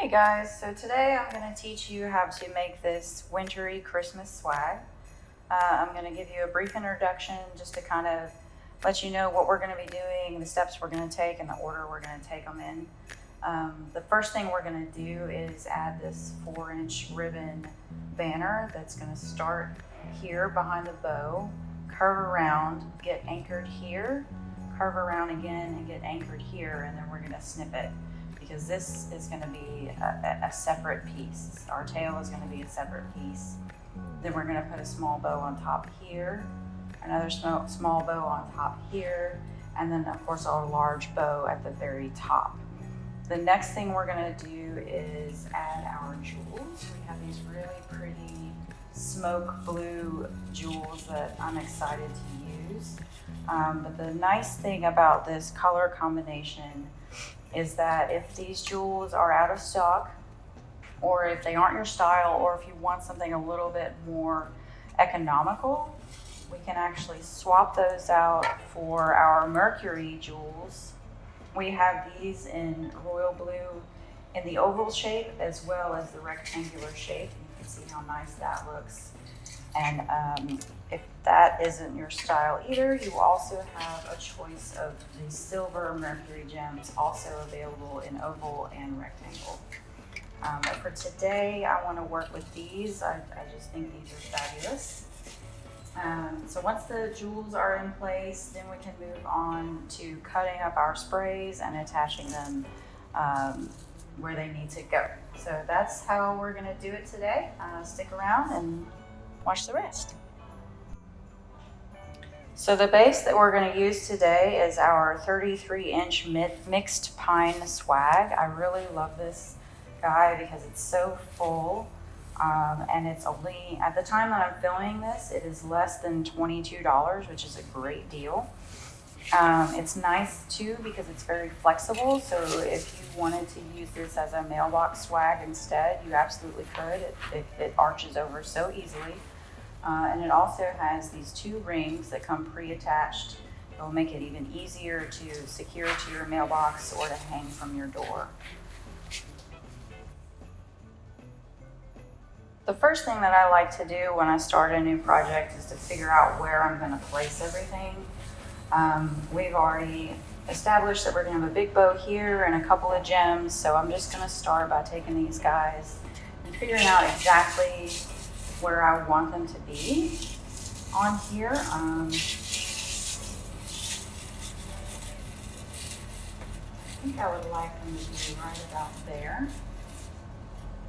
Hey guys, so today I'm going to teach you how to make this wintry Christmas swag. I'm going to give you a brief introduction just to kind of let you know what we're going to be doing, the steps we're going to take, and the order we're going to take them in. The first thing we're going to do is add this 4-inch ribbon banner that's going to start here behind the bow, curve around, get anchored here, curve around again and get anchored here, and then we're going to snip it, because this is going to be a separate piece. Our tail is going to be a separate piece. Then we're going to put a small bow on top here, another small bow on top here, and then of course our large bow at the very top. The next thing we're going to do is add our jewels. We have these really pretty smoke blue jewels that I'm excited to use. But the nice thing about this color combination is that if these jewels are out of stock, or if they aren't your style, or if you want something a little bit more economical, we can actually swap those out for our Mercury jewels. We have these in royal blue in the oval shape as well as the rectangular shape. You can see how nice that looks. And if that isn't your style either, you also have a choice of the silver Mercury gems, also available in oval and rectangle. But for today, I want to work with these. I just think these are fabulous. So once the jewels are in place, then we can move on to cutting up our sprays and attaching them where they need to go. So that's how we're going to do it today. Stick around and watch the rest. So the base that we're going to use today is our 33-inch mixed pine swag. I really love this guy because it's so full, and it's only, at the time that I'm filming this, it is less than $22, which is a great deal. It's nice too because it's very flexible, so if you wanted to use this as a mailbox swag instead, you absolutely could. It arches over so easily. And it also has these 2 rings that come pre-attached. It will make it even easier to secure to your mailbox or to hang from your door. The first thing that I like to do when I start a new project is to figure out where I'm going to place everything. We've already established that we're going to have a big bow here and a couple of gems, so I'm just going to start by taking these guys and figuring out exactly where I want them to be on here. I think I would like them to be right about there.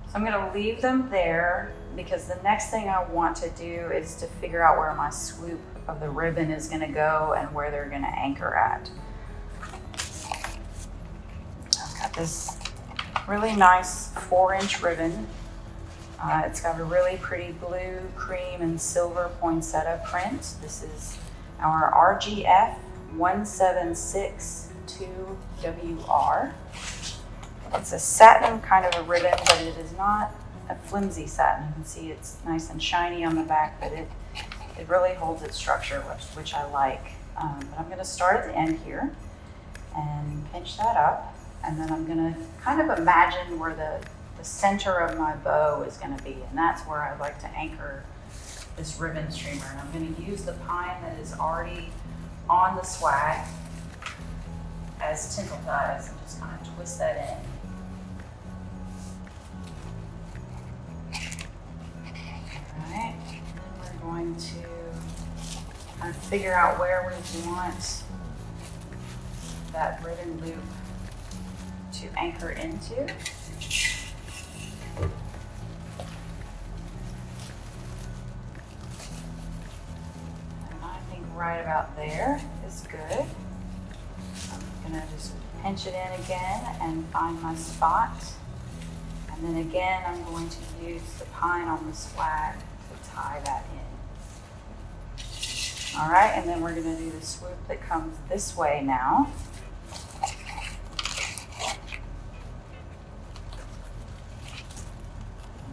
So I'm going to leave them there because the next thing I want to do is to figure out where my swoop of the ribbon is going to go and where they're going to anchor at. I've got this really nice 4-inch ribbon. It's got a really pretty blue, cream, and silver poinsettia print. This is our RGF 1762WR. It's a satin kind of a ribbon, but it is not a flimsy satin. You can see it's nice and shiny on the back, but it really holds its structure, which I like. But I'm going to start at the end here and pinch that up, and then I'm going to kind of imagine where the center of my bow is going to be, and that's where I like to anchor this ribbon streamer. And I'm going to use the pine that is already on the swag as tinsel ties and just kind of twist that in. Alright, and then we're going to kind of figure out where we want that ribbon loop to anchor into. Right about there is good. I'm gonna just pinch it in again and find my spot. And then again, I'm going to use the pine on the swag to tie that in. All right, and then we're gonna do the swoop that comes this way now.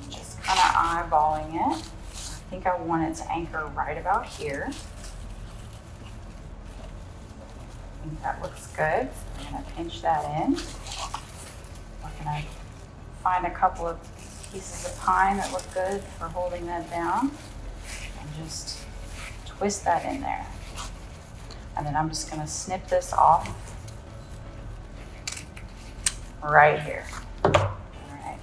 I'm just kind of eyeballing it. I think I want it to anchor right about here. I think that looks good. So we're going to pinch that in. We're going to find a couple of pieces of pine that look good for holding that down and just twist that in there. And then I'm just going to snip this off right here. All right.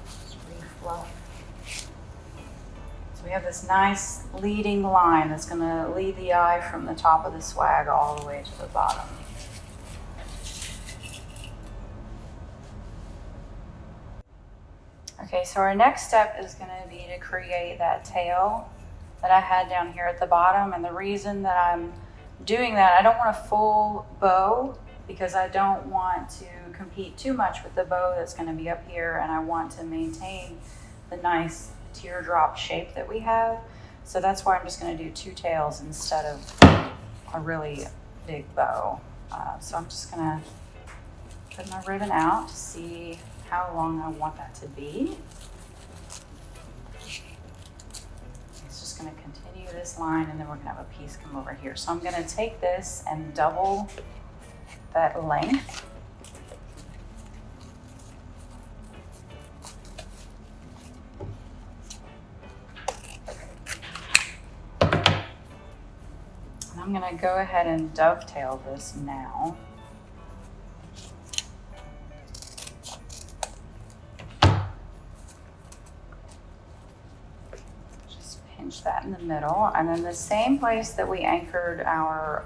Just refluff. So we have this nice leading line that's going to lead the eye from the top of the swag all the way to the bottom. Okay, so our next step is going to be to create that tail that I had down here at the bottom. And the reason that I'm doing that, I don't want a full bow because I don't want to compete too much with the bow that's going to be up here, and I want to maintain the nice teardrop shape that we have. So that's why I'm just going to do two tails instead of a really big bow. So I'm just going to put my ribbon out to see how long I want that to be. It's just going to continue this line, and then we're going to have a piece come over here. So I'm going to take this and double that length. And I'm going to go ahead and dovetail this now. Pinch that in the middle, and then the same place that we anchored our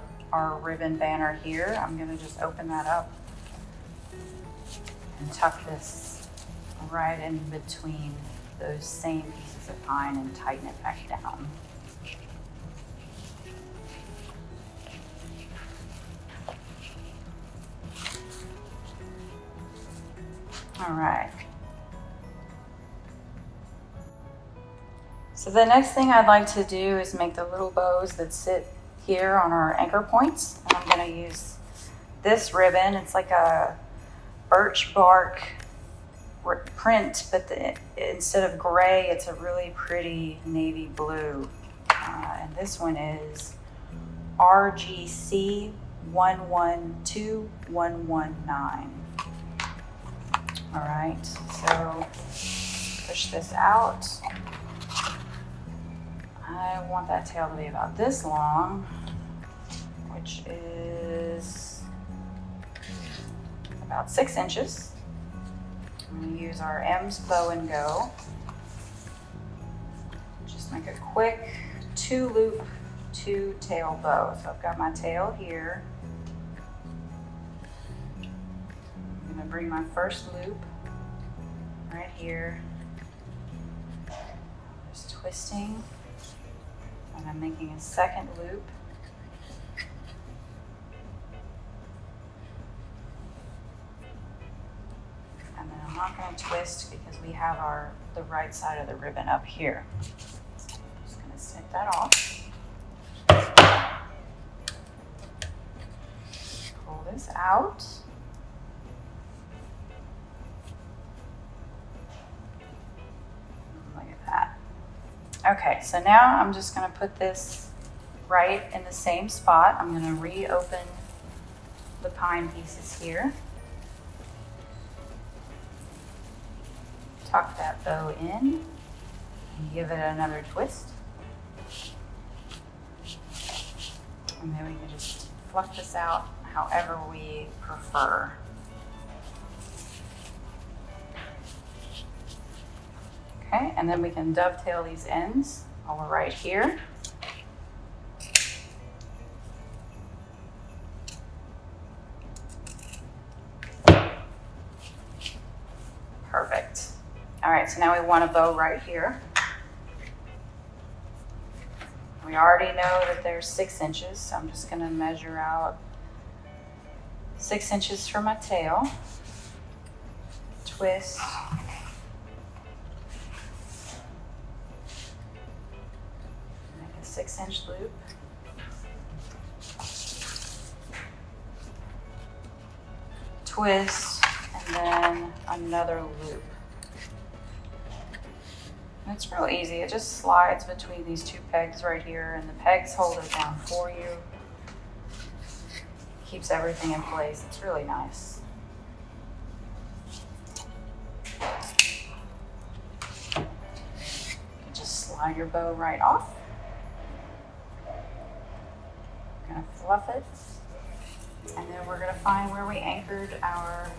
ribbon banner here, I'm going to just open that up and tuck this right in between those same pieces of pine and tighten it back down. All right. So the next thing I'd like to do is make the little bows that sit here on our anchor points. And I'm going to use this ribbon. It's like a birch bark print, but instead of gray, it's a really pretty navy blue. And this one is RGC 112119. All right, so push this out. I want that tail to be about this long, which is about 6 inches. I'm going to use our M's bow and go. Just make a quick 2-loop, 2-tail bow. So I've got my tail here. I'm going to bring my first loop right here. Just twisting. And I'm making a second loop. And then I'm not going to twist because we have the right side of the ribbon up here. Just going to snip that off. Pull this out. Look at that. Okay, so now I'm just going to put this right in the same spot. I'm going to reopen the pine pieces here. Tuck that bow in and give it another twist. And then we can just fluff this out however we prefer. Okay, and then we can dovetail these ends all right here. Perfect. All right, so now we want a bow right here. We already know that there's 6 inches, so I'm just going to measure out 6 inches for my tail. Twist. Make a 6-inch loop. Twist, and then another loop. And it's real easy. It just slides between these two pegs right here, and the pegs hold it down for you. Keeps everything in place. It's really nice. Just slide your bow right off. We're gonna fluff it, and then we're gonna find where we anchored our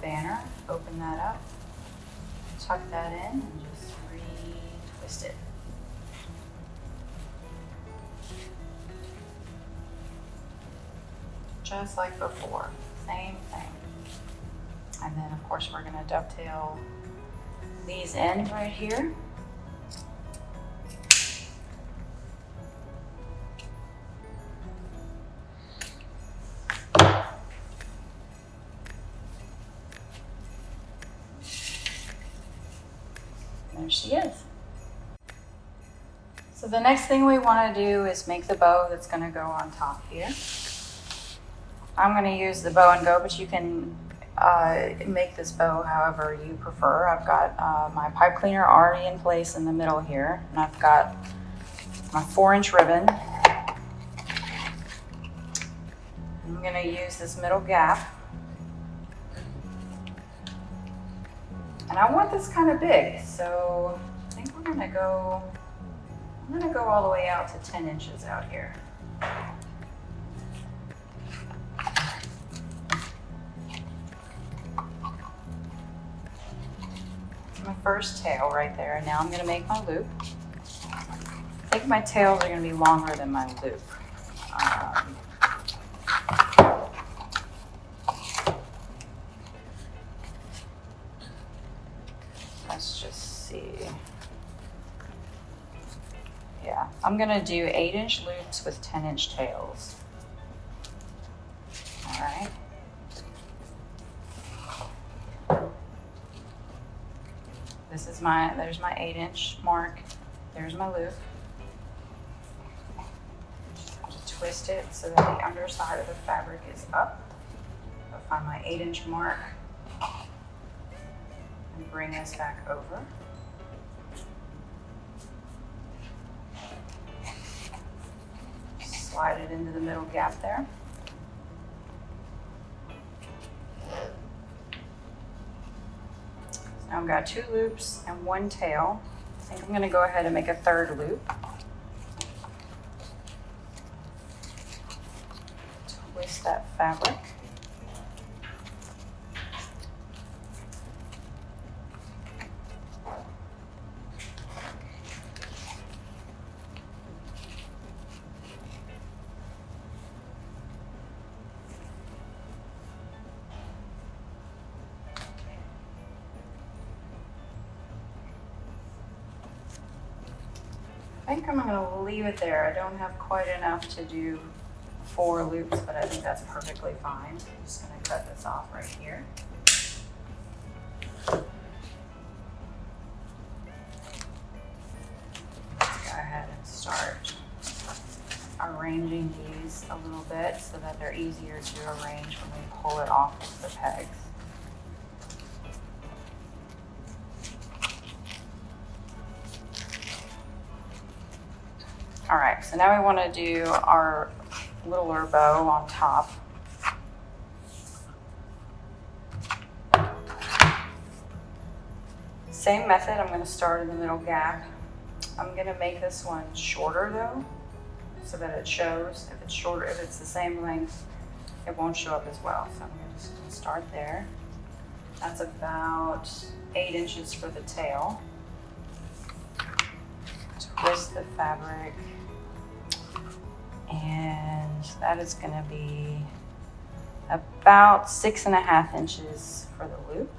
banner. Open that up, tuck that in, and just re-twist it. Just like before, same thing. And then of course we're gonna dovetail these in right here. There she is. So the next thing we want to do is make the bow that's going to go on top here. I'm going to use the bow and go, but you can make this bow however you prefer. I've got my pipe cleaner already in place in the middle here, and I've got my 4-inch ribbon. I'm going to use this middle gap. And I want this kind of big, so I think I'm gonna go all the way out to 10 inches out here. My first tail right there, and now I'm gonna make my loop. I think my tails are gonna be longer than my loop. Let's just see. Yeah, I'm gonna do 8-inch loops with 10-inch tails. All right. There's my 8-inch mark. There's my loop. Just twist it so that the underside of the fabric is up. I'll find my 8-inch mark and bring this back over. Slide it into the middle gap there. Now I've got 2 loops and 1 tail. I think I'm going to go ahead and make a 3rd loop. Twist that fabric. I think I'm going to leave it there. I don't have quite enough to do 4 loops, but I think that's perfectly fine. I'm just going to cut this off right here. Let's go ahead and start arranging these a little bit so that they're easier to arrange when we pull it off of the pegs. All right, so now we want to do our littler bow on top. Same method, I'm going to start in the middle gap. I'm going to make this one shorter though, so that it shows. If it's shorter, if it's the same length, it won't show up as well. So I'm going to just start there. That's about 8 inches for the tail. Twist the fabric. And that is going to be about 6.5 inches for the loop.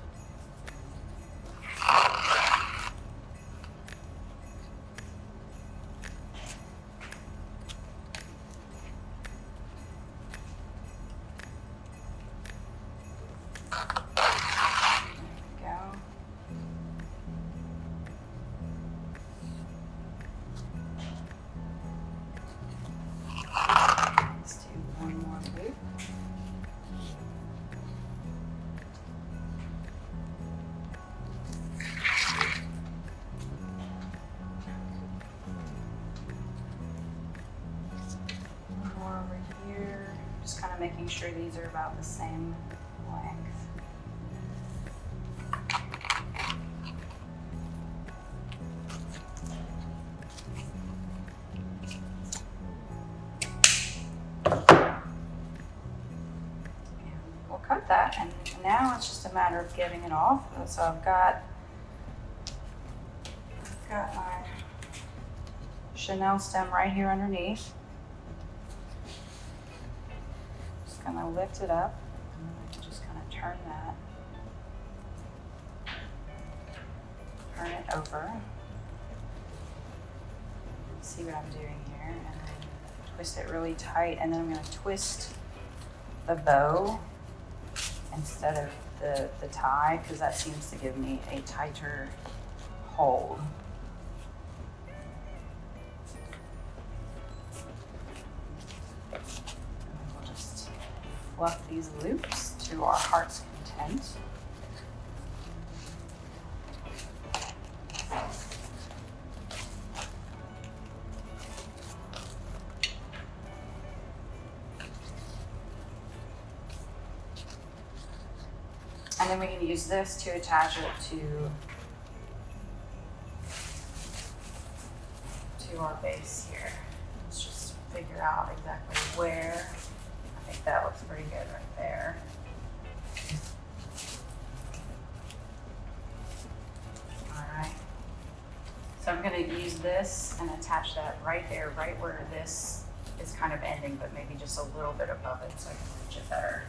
Making sure these are about the same length. cut that, and now it's just a matter of getting it off. So I've got my Chanel stem right here underneath. Just gonna lift it up, and then I can just kind of turn it over. See what I'm doing here, and then twist it really tight, and then I'm gonna twist the bow instead of the tie, because that seems to give me a tighter hold. And we'll just fluff these loops to our heart's content. And then we can use this to attach it to our base here. Let's just figure out exactly where. I think that looks pretty good right there. All right. So I'm going to use this and attach that right there, right where this is kind of ending, but maybe just a little bit above it so I can reach it better.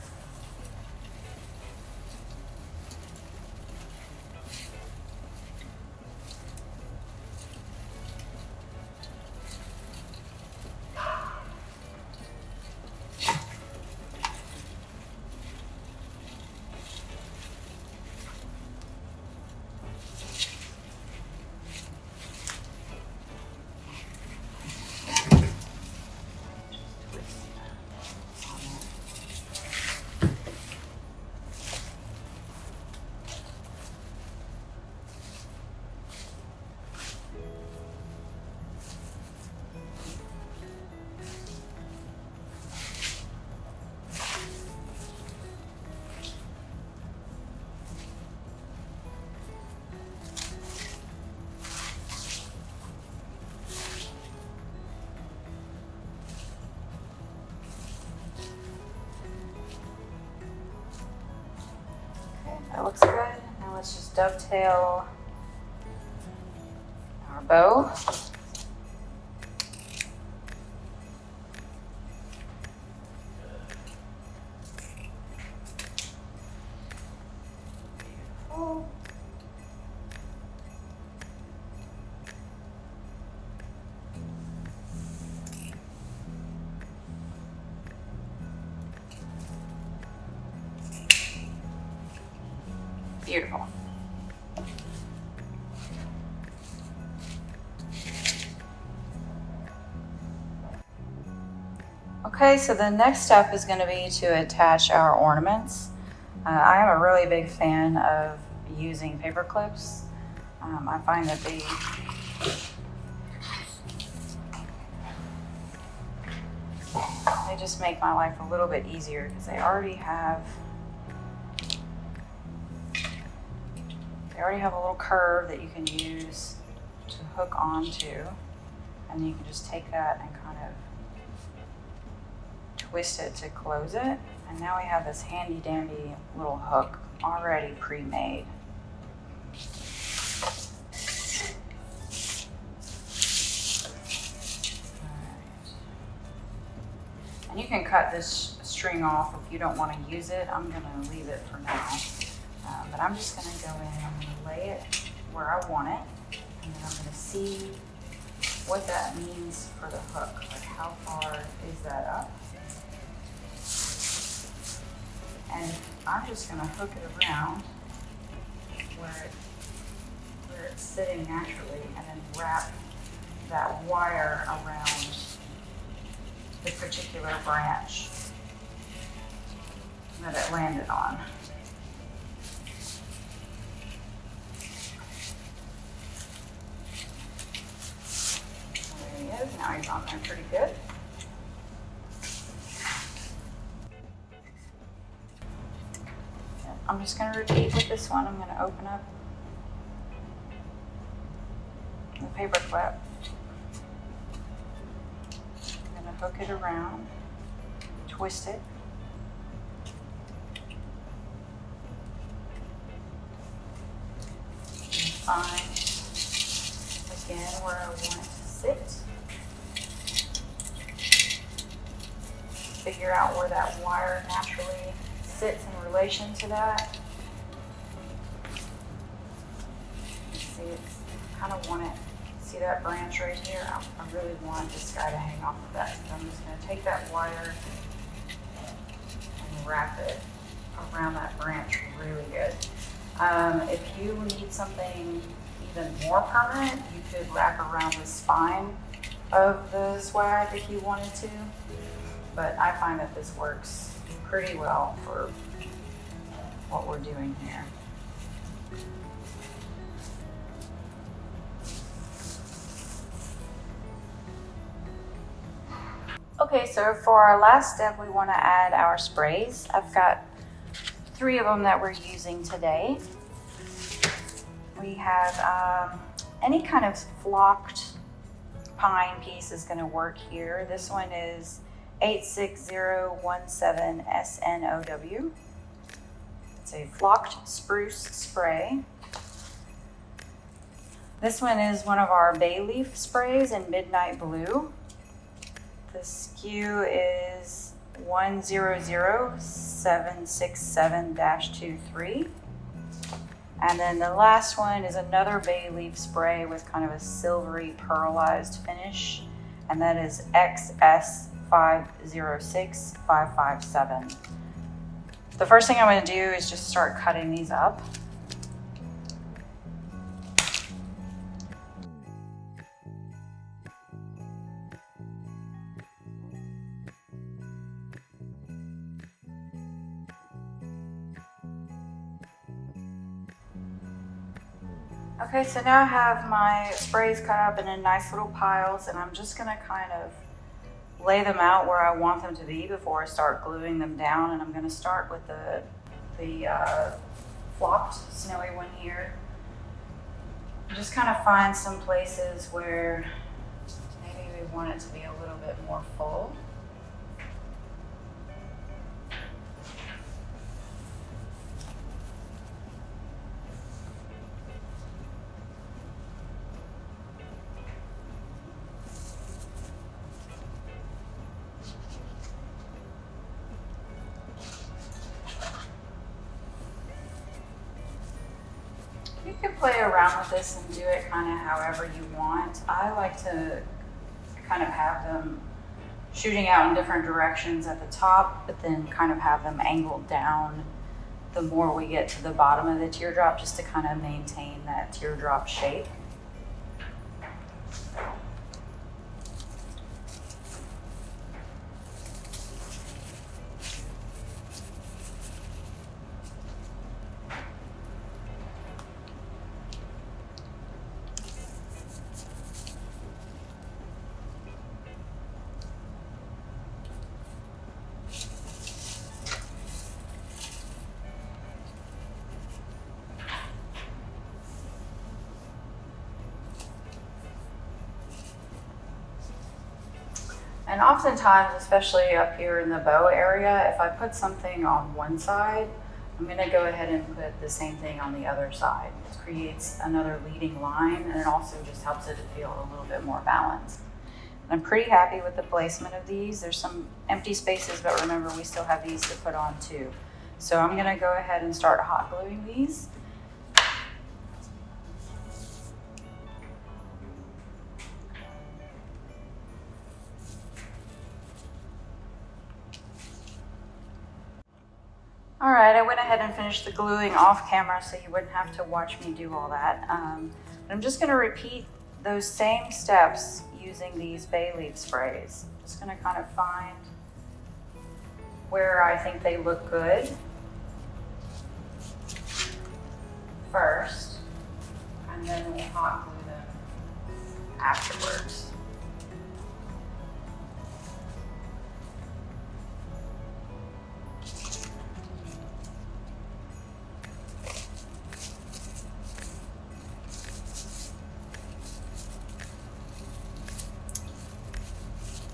That looks good. Now let's just dovetail our bow. Beautiful. Beautiful. Okay, so the next step is going to be to attach our ornaments. I am a really big fan of using paper clips. I find that they just make my life a little bit easier because they already have a little curve that you can use to hook onto, and then you can just take that and kind of twist it to close it. And now we have this handy dandy little hook already pre-made. And you can cut this string off if you don't want to use it. I'm going to leave it for now. But I'm just going to go in and I'm going to lay it where I want it. And then I'm going to see what that means for the hook. Like how far is that up? And I'm just going to hook it around where it's sitting naturally, and then wrap that wire around the particular branch that it landed on. There he is. Now he's on there pretty good. I'm just going to repeat with this one. I'm going to open up the paper clip. I'm going to hook it around, twist it, find, again, where I want it to sit. Figure out where that wire naturally sits in relation to that. See, it's kind of want it. See that branch right here? I really want this guy to hang off of that. So I'm just going to take that wire and wrap it around that branch really good. If you need something even more permanent, you could wrap around the spine of the swag if you wanted to. But I find that this works pretty well for what we're doing here. Okay, so for our last step, we want to add our sprays. I've got 3 of them that we're using today. We have any kind of flocked pine piece is going to work here. This one is 86017 SNOW. It's a flocked spruce spray. This one is one of our bay leaf sprays in Midnight Blue. The SKU is 100767-23. And then the last one is another bay leaf spray with kind of a silvery pearlized finish, and that is XS506557. The first thing I'm going to do is just start cutting these up. Okay, so now I have my sprays cut up in nice little piles, and I'm just going to kind of lay them out where I want them to be before I start gluing them down. And I'm going to start with the flocked snowy one here. Just kind of find some places where maybe we want it to be a little bit more full. You can play around with this and do it kind of however you want. I like to kind of have them shooting out in different directions at the top, but then kind of have them angled down the more we get to the bottom of the teardrop, just to kind of maintain that teardrop shape. And oftentimes, especially up here in the bow area, if I put something on one side, I'm going to go ahead and put the same thing on the other side. It creates another leading line, and it also just helps it to feel a little bit more balanced. And I'm pretty happy with the placement of these. There's some empty spaces, but remember, we still have these to put on too. So I'm going to go ahead and start hot gluing these. All right, I went ahead and finished the gluing off camera so you wouldn't have to watch me do all that. I'm just gonna repeat those same steps using these bay leaf sprays. Just gonna kind of find where I think they look good first, and then we'll hot glue them afterwards.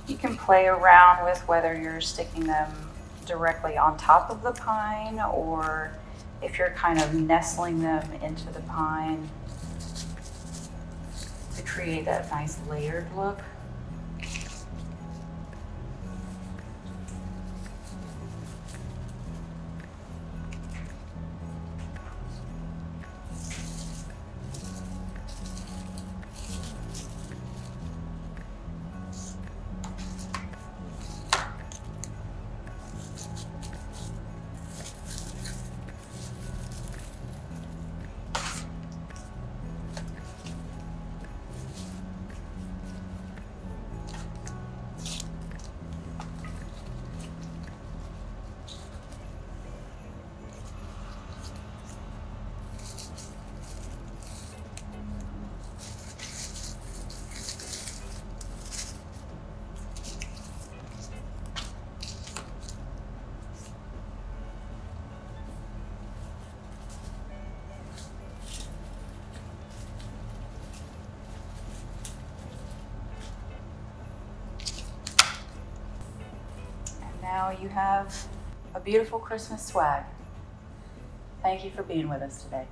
You can play around with whether you're sticking them directly on top of the pine or if you're kind of nestling them into the pine. to create that nice layered look. Now you have a beautiful Christmas swag. Thank you for being with us today.